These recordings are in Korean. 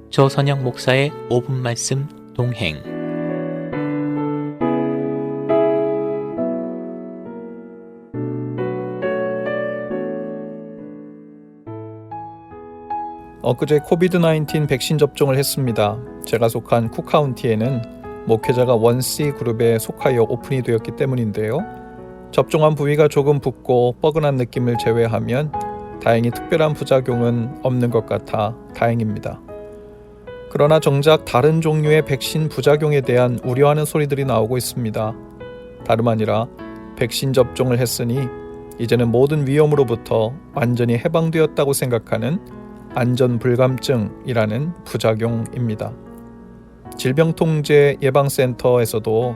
조선영 목사의 5분 말씀 동행. 엊그제 코비드-19 백신 접종을 했습니다. 제가 속한 쿡카운티에는 목회자가 1C 그룹에 속하여 오픈이 되었기 때문인데요. 접종한 부위가 조금 붓고 뻐근한 느낌을 제외하면 다행히 특별한 부작용은 없는 것 같아 다행입니다. 그러나 정작 다른 종류의 백신 부작용에 대한 우려하는 소리들이 나오고 있습니다. 다름 아니라 백신 접종을 했으니 이제는 모든 위험으로부터 완전히 해방되었다고 생각하는 안전불감증이라는 부작용입니다. 질병통제예방센터에서도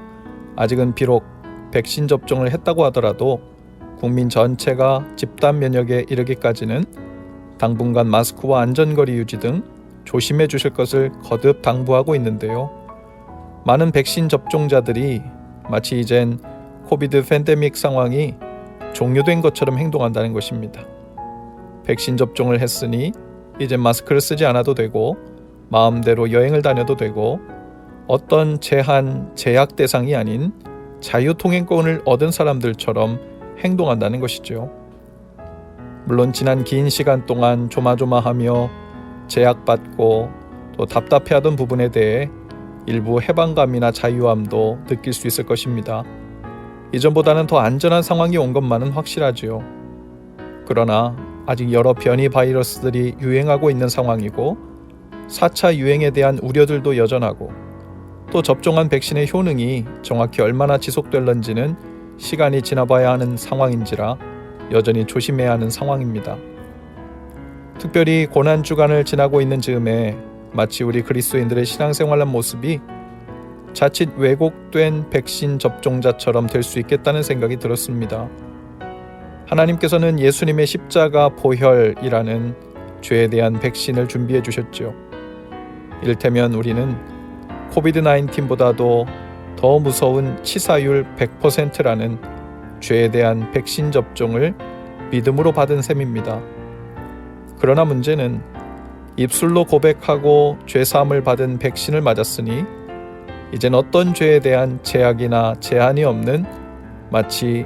아직은 비록 백신 접종을 했다고 하더라도 국민 전체가 집단 면역에 이르기까지는 당분간 마스크와 안전거리 유지 등 조심해 주실 것을 거듭 당부하고 있는데요. 많은 백신 접종자들이 마치 이젠 코비드 팬데믹 상황이 종료된 것처럼 행동한다는 것입니다. 백신 접종을 했으니 이제 마스크를 쓰지 않아도 되고 마음대로 여행을 다녀도 되고 어떤 제약 대상이 아닌 자유통행권을 얻은 사람들처럼 행동한다는 것이죠. 물론 지난 긴 시간 동안 조마조마하며 제약받고 또 답답해하던 부분에 대해 일부 해방감이나 자유함도 느낄 수 있을 것입니다. 이전보다는 더 안전한 상황이 온 것만은 확실하지요. 그러나 아직 여러 변이 바이러스들이 유행하고 있는 상황이고 4차 유행에 대한 우려들도 여전하고 또 접종한 백신의 효능이 정확히 얼마나 지속될런지는 시간이 지나봐야 하는 상황인지라 여전히 조심해야 하는 상황입니다. 특별히 고난주간을 지나고 있는 즈음에 마치 우리 그리스도인들의 신앙생활한 모습이 자칫 왜곡된 백신 접종자처럼 될 수 있겠다는 생각이 들었습니다. 하나님께서는 예수님의 십자가 보혈이라는 죄에 대한 백신을 준비해 주셨죠. 이를테면 우리는 코비드-19보다도 더 무서운 치사율 100%라는 죄에 대한 백신 접종을 믿음으로 받은 셈입니다. 그러나 문제는 입술로 고백하고 죄사함을 받은 백신을 맞았으니 이젠 어떤 죄에 대한 제약이나 제한이 없는 마치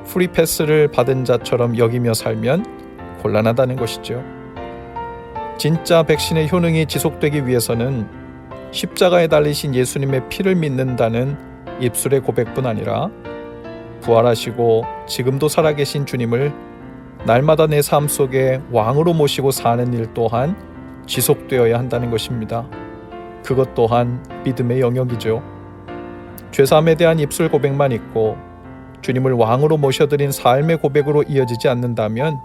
프리패스를 받은 자처럼 여기며 살면 곤란하다는 것이죠. 진짜 백신의 효능이 지속되기 위해서는 십자가에 달리신 예수님의 피를 믿는다는 입술의 고백뿐 아니라 부활하시고 지금도 살아계신 주님을 날마다 내 삶 속에 왕으로 모시고 사는 일 또한 지속되어야 한다는 것입니다. 그것 또한 믿음의 영역이죠. 죄사함에 대한 입술 고백만 있고 주님을 왕으로 모셔드린 삶의 고백으로 이어지지 않는다면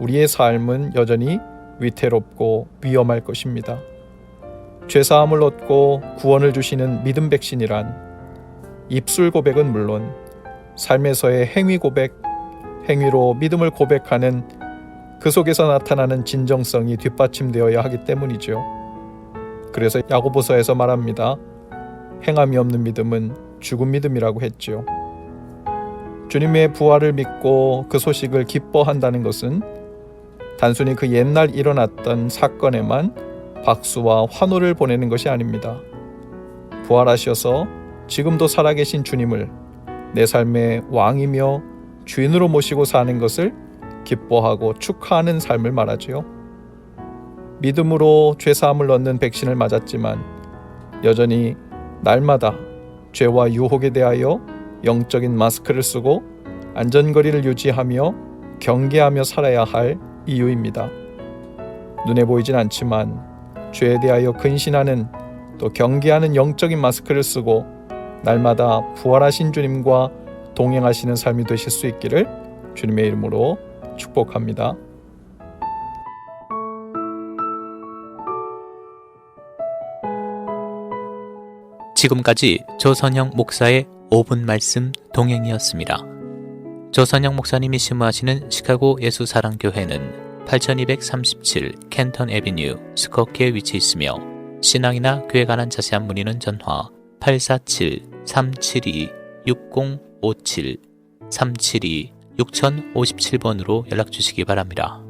우리의 삶은 여전히 위태롭고 위험할 것입니다. 죄사함을 얻고 구원을 주시는 믿음 백신이란 입술 고백은 물론 삶에서의 행위 고백, 행위로 믿음을 고백하는 그 속에서 나타나는 진정성이 뒷받침되어야 하기 때문이죠. 그래서 야고보서에서 말합니다. 행함이 없는 믿음은 죽은 믿음이라고 했죠. 주님의 부활을 믿고 그 소식을 기뻐한다는 것은 단순히 그 옛날 일어났던 사건에만 박수와 환호를 보내는 것이 아닙니다. 부활하셔서 지금도 살아계신 주님을 내 삶의 왕이며 주인으로 모시고 사는 것을 기뻐하고 축하하는 삶을 말하지요. 믿음으로 죄사함을 얻는 백신을 맞았지만 여전히 날마다 죄와 유혹에 대하여 영적인 마스크를 쓰고 안전거리를 유지하며 경계하며 살아야 할 이유입니다. 눈에 보이진 않지만 죄에 대하여 근신하는 또 경계하는 영적인 마스크를 쓰고 날마다 부활하신 주님과 동행하시는 삶이 되실 수 있기를 주님의 이름으로 축복합니다. 지금까지 조선영 목사의 5분 말씀 동행이었습니다. 조선영 목사님이 심무하시는 시카고 예수사랑교회는 8237 켄턴 애비뉴 스코키에 위치해 있으며 신앙이나 교회에 관한 자세한 문의는 전화 847-372-6057 372-6057번으로 연락 주시기 바랍니다.